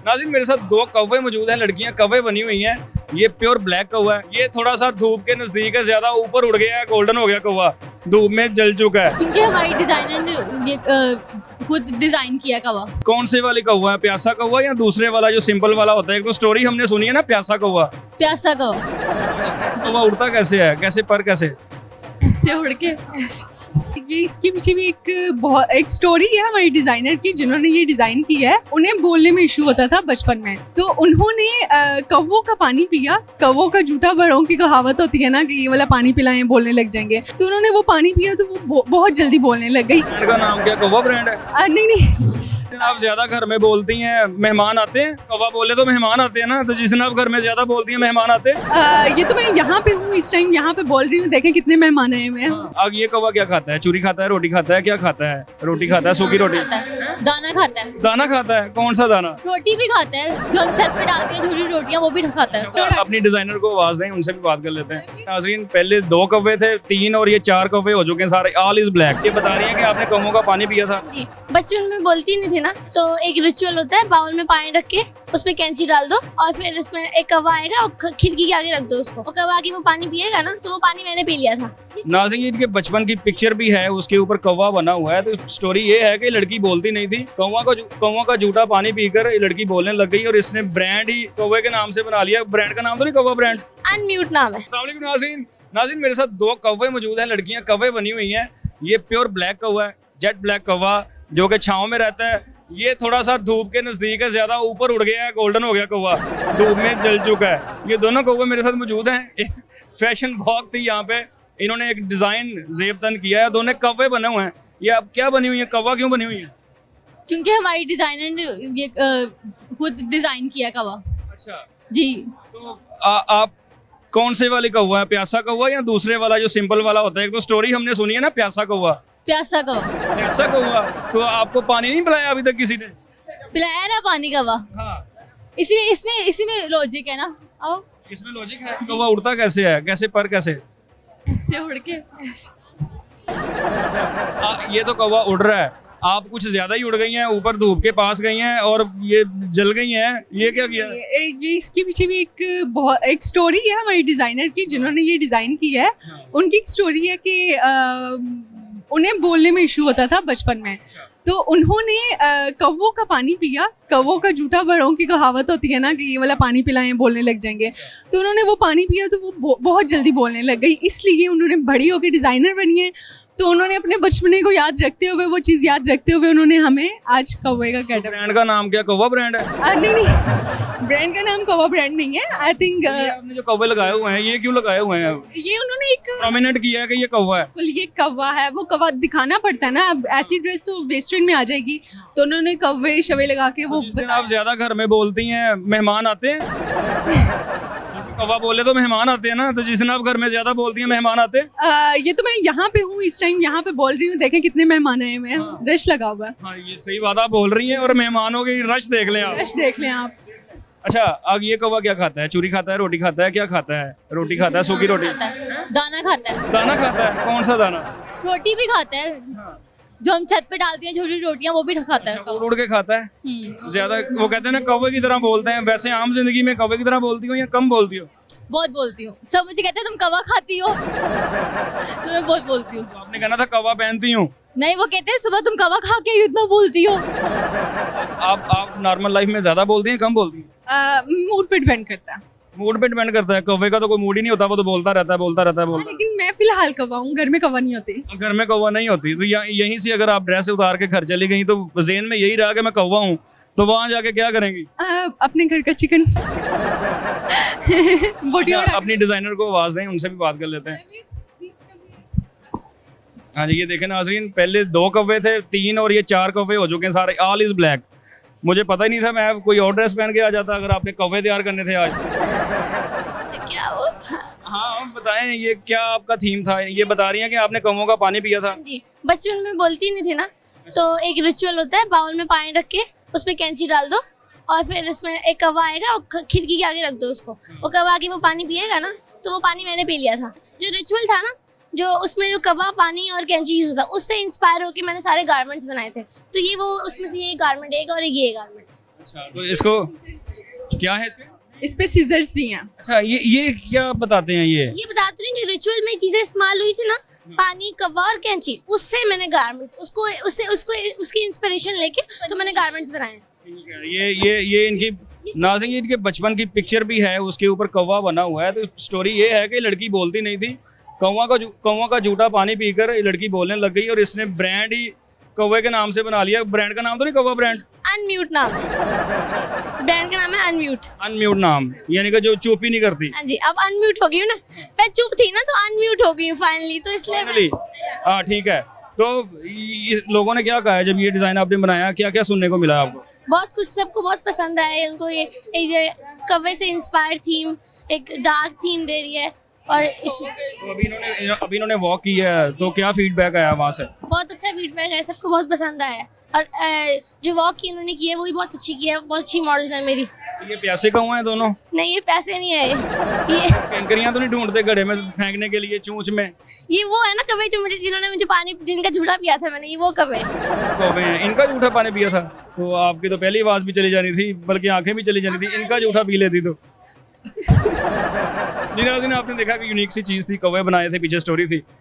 नाज़रीन मेरे साथ दो कौवे मौजूद हैं, लड़कियां कौवे बनी हुई हैं। ये प्योर ब्लैक कौवा है, ये थोड़ा सा धूप के नजदीक है, ज्यादा ऊपर उड़ गया है, गोल्डन हो गया कौवा, धूप में जल चुका है। क्योंकि हमारी डिजाइनर ने ये खुद डिजाइन किया कौवा। कौन से वाली कौवा है, प्यासा कौवा या दूसरे वाला जो सिंपल वाला होता है? एक तो स्टोरी हमने सुनी है ना, प्यासा कौवा। प्यासा कौवा कौवा उड़ता कैसे है, कैसे पर कैसे? ऐसे उड़ के ये इसके पीछे भी एक स्टोरी है हमारी डिजाइनर की, जिन्होंने ये डिजाइन किया है। उन्हें बोलने में इशू होता था बचपन में, तो उन्होंने कौवों का पानी पिया। कौवों का झूठा बड़ों की कहावत होती है ना कि ये वाला पानी पिलाएं बोलने लग जाएंगे, तो उन्होंने वो पानी पिया तो वो बहुत जल्दी बोलने लग गई। ब्रांड का नाम क्या, कौवा ब्रांड है? नहीं आप ज्यादा घर में बोलती हैं, मेहमान आते हैं। कौवा बोले तो मेहमान आते हैं ना, तो जिस दिन आप घर में ज्यादा बोलती हैं मेहमान आते हैं। ये तो मैं यहाँ पे हूँ, इस टाइम यहाँ पे बोल रही हूँ, देखें कितने मेहमान आए हुए हैं। अब ये कौवा क्या खाता है? चूरी खाता है, रोटी खाता है, क्या खाता है? रोटी खाता है, सूखी रोटी, दाना खाता है। दाना खाता है? कौन सा दाना? रोटी भी खाता है, जो हम छत पे डालते हैं छोटी रोटियां, वो भी खाता है। अपनी डिजाइनर को आवाज दें, उनसे भी बात कर लेते हैं। नाज़रीन पहले दो कौवे थे, 3 और ये 4 कौवे हो चुके हैं सारे। All is black. ये बता रही है कि आपने कौवों का पानी पिया था? जी, बचपन में बोलती नहीं थी ना, तो एक रिचुअल होता है, बाउल में पानी रख के उसमें कैंची डाल दो और फिर उसमें एक कौवा आएगा और खिड़की के आगे रख दो उसको, और कौवा की वो पानी पिएगा ना, तो वो पानी मैंने पी लिया था। नाज़रीन इनके बचपन की पिक्चर भी है, उसके ऊपर कौवा बना हुआ है। तो स्टोरी ये है कि लड़की बोलती नहीं थी, कौवा का झूठा पानी पीकर ये लड़की बोलने लग गई और इसने ब्रांड ही कौवे के नाम से बना लिया। ब्रांड का नाम तो नहीं कौवा ब्रांड, अनम्यूट नाम है। अस्सलाम वालेकुम नाज़रीन। नाज़रीन मेरे साथ दो कौवे मौजूद हैं, लड़कियां कौवे बनी हुई हैं। ये प्योर ब्लैक कौवा है, जेट ब्लैक कौवा, जो कि छाँव में रहता है। ये थोड़ा सा धूप के नजदीक है, ज्यादा ऊपर उड़ गया है, गोल्डन हो गया कौवा, धूप में जल चुका है। ये दोनों कौवे मेरे साथ मौजूद हैं। एक फैशन वॉक थी यहाँ पे, इन्होंने एक डिजाइन जेब तन किया है, दोनों कौवे बने हुए हैं। ये अब क्या बनी हुई है, कौवा क्यों बनी हुई है? क्योंकि हमारी डिजाइनर ने ये खुद डिजाइन किया कौवा। अच्छा, जी। तो आप कौन से वाली कौवा है, प्यासा कौवा या दूसरे वाला जो सिंपल वाला होता है? एक तो स्टोरी हमने सुनी है ना, प्यासा कौवा। प्यासा कौवा। प्यासा कौवा, तो आपको पानी नहीं पिलाया अभी तक किसी ने? पिलाया ना पानी कौवा। हाँ, इसी में लॉजिक है ना। आओ, इसमें लॉजिक है। कौवा उड़ता कैसे है, कैसे पर कैसे? ऐसे उड़ के ये तो कौवा उड़ रहा है, आप कुछ ज्यादा ही उड़ गई हैं, ऊपर धूप के पास गई हैं और ये जल गई हैं। ये क्या किया? ये इसके पीछे भी एक स्टोरी है हमारी डिजाइनर की, जिन्होंने ये डिजाइन किया है। उनकी एक स्टोरी है कि उन्हें बोलने में इशू होता था बचपन में, तो उन्होंने कौवों का पानी पिया। कौवों का झूठा बड़ों की कहावत होती है ना कि ये वाला पानी पिलाएं बोलने लग जाएंगे, तो उन्होंने वो पानी पिया तो वो बहुत जल्दी बोलने लग गई। इसलिए उन्होंने बड़ी होकर डिजाइनर बनी है। तो उन्होंने अपने बचपने को याद रखते हुए, वो चीज़ याद रखते हुए, उन्होंने हमें आज कौवे का गेटअप। ब्रांड का नाम क्या, कौवा ब्रांड है? नहीं, ब्रांड का नाम कौवा ब्रांड नहीं है। आई थिंक आपने जो कौवे लगाए हुए हैं, ये क्यों लगाए हुए हैं? ये उन्होंने एक प्रोमिनेंट किया है कि ये कौवा है। ये कौवा है, वो कौवा दिखाना पड़ता है ना। अब ऐसी ड्रेस तो वेस्टर्न में आ जाएगी, तो उन्होंने कौवे शवे लगा के वो जिस दिन आप ज्यादा घर में बोलती हैं मेहमान आते हैं। कौवा बोले तो मेहमान आते हैं ना, तो जिस दिन आप घर में ज्यादा बोलती हैं मेहमान आते हैं। ये तो मैं यहाँ पे हूँ, इस टाइम यहाँ पे बोल रही हूँ, देखें कितने मेहमान आए हुए हैं। रश लगा हुआ है। हाँ, ये सही बात आप बोल रही हैं, और मेहमानों की रश देख लें आप। रश देख लें आप। अच्छा, अब ये कौवा क्या खाता है? चूरी खाता है, रोटी खाता है, क्या खाता है? रोटी खाता है, सूखी रोटी, दाना खाता है। दाना खाता है? कौन सा दाना? रोटी भी खाता है, जो हम छत पे डालते हैं छोटी रोटियां, वो भी खाता है। उड़ उड़ के खाता है ज्यादा। वो कहते हैं ना कौवे की तरह बोलते हैं। वैसे आम जिंदगी में कौवे की तरह बोलती हो या कम बोलती हो? बहुत बोलती हूँ। सब मुझे कहते हैं तुम कौवा खाती हो, तो मैं बहुत बोलती हूँ। तो आपने कहना था कौवा पहनती हूँ। नहीं, वो कहते हैं सुबह तुम कौवा खा के इतना बोलती हो। आप नॉर्मल लाइफ में ज्यादा बोलती हैं, कम बोलती हैं? मूड पे डिपेंड करता है। मूड पे डिपेंड करता है। कौवे का तो कोई मूड ही नहीं होता, वो तो बोलता रहता है, बोलता रहता है, बोलता। लेकिन मैं फिलहाल कौवा हूँ, घर में कौवा नहीं होती। घर में कौवा नहीं होती, तो यहीं से अगर आप ड्रेस उतार के घर चली गई तो जेन में यही रहा कि मैं कौवा हूँ, तो वहां जाके क्या करेंगी? अपने घर का चिकन बोटी। अपनी डिजाइनर को आवाज दें, उनसे भी बात कर लेते हैं। हाँ जी, ये देखें नाज़रीन, पहले दो कौवे थे, 3 और ये 4 कौवे हो चुके हैं सारे। All is black. मुझे पता ही नहीं था, मैं कोई और ड्रेस पहन के आ जाता अगर आपने कौवे तैयार करने थे आज। क्या वो? हाँ बताएं, ये क्या आपका थीम था? ये बता रही हैं कि आपने कौवों का पानी पिया था। जी, बचपन में बोलती नहीं थी ना, तो एक रिचुअल होता है, बाउल में पानी रख के उसमें कैंची डाल दो और फिर उसमें एक कौवा आएगा और खिड़की के आगे रख दो उसको, और कौवा की वो पानी पिएगा ना, तो वो पानी मैंने पी लिया था। जो रिचुअल था ना, जो उसमें जो कौवा, पानी और कैंची यूज होता, उससे इंस्पायर होकर मैंने सारे गारमेंट्स बनाए थे। तो ये वो उसमें से ये गारमेंट एक और एक ये गारमेंट। अच्छा, तो इसको क्या है इसके? इस पे सीजर्स भी हैं। अच्छा, ये क्या बताते हैं ये? बताती हूँ जो रिचुअल में चीजें इस्तेमाल हुई थी ना, पानी, कव्वा और कैंची, उससे मैंने गारमेंट्स उसको उसकी इंस्पिरेशन लेके तो मैंने गारमेंट्स बनाए। ठीक है, ये इनकी नाज़रीन, ये इनके बचपन की पिक्चर भी है, उसके ऊपर कौवा बना हुआ है। तो स्टोरी ये है कि लड़की बोलती नहीं थी, कौवा का जूठा पानी पीकर ये लड़की बोलने लग गई और इसने ब्रांड ही कौवे के नाम से बना लिया। ब्रांड का नाम तो नहीं कौवा ब्रांड? अनम्यूट नाम है, ब्रांड का नाम है अनम्यूट। अनम्यूट नाम, यानी कि जो चुप ही नहीं करती। हाँ जी, अब अनम्यूट हो गई हूँ ना, मैं चुप थी ना तो अनम्यूट हो गई हूँ फाइनली, तो इसलिए फाइनली हाँ ठीक है। तो लोगों ने क्या कहा है जब ये डिज़ाइन आपने बनाया, क्या क्या सुनने को मिला आपको? बहुत कुछ, सबको बहुत पसंद आया है। उनको ये जो कव्वे से इंस्पायर थीम, एक डार्क थीम दे रही है। और इस तो अभी इन्होंने वॉक किया है, तो क्या फीडबैक आया वहाँ से? बहुत अच्छा फीडबैक है, सबको बहुत पसंद आया है। और जो वॉक की इन्होंने की है वो भी बहुत अच्छी की है, बहुत अच्छी मॉडल्स है मेरी। ये प्यासे कौन हैं दोनों? नहीं, ये पैसे नहीं है, ये कैंकरियाँ तो नहीं ढूंढते घड़े में फेंकने के लिए, चूंच में? ये वो है ना कव्वे जो जिन्होंने मुझे पानी, जिनका झूठा पिया था मैंने, ये वो कव्वे। कौवे हैं, इनका जूठा पानी पिया था तो आपकी तो पहली आवाज़ भी चली जानी थी, बल्कि आंखें भी चली जानी थी, इनका जूठा पी लेती तो। जी नाज़रीन, आपने देखा कि यूनिक सी चीज़ थी, कौवे बनाए थे, पीछे स्टोरी थी।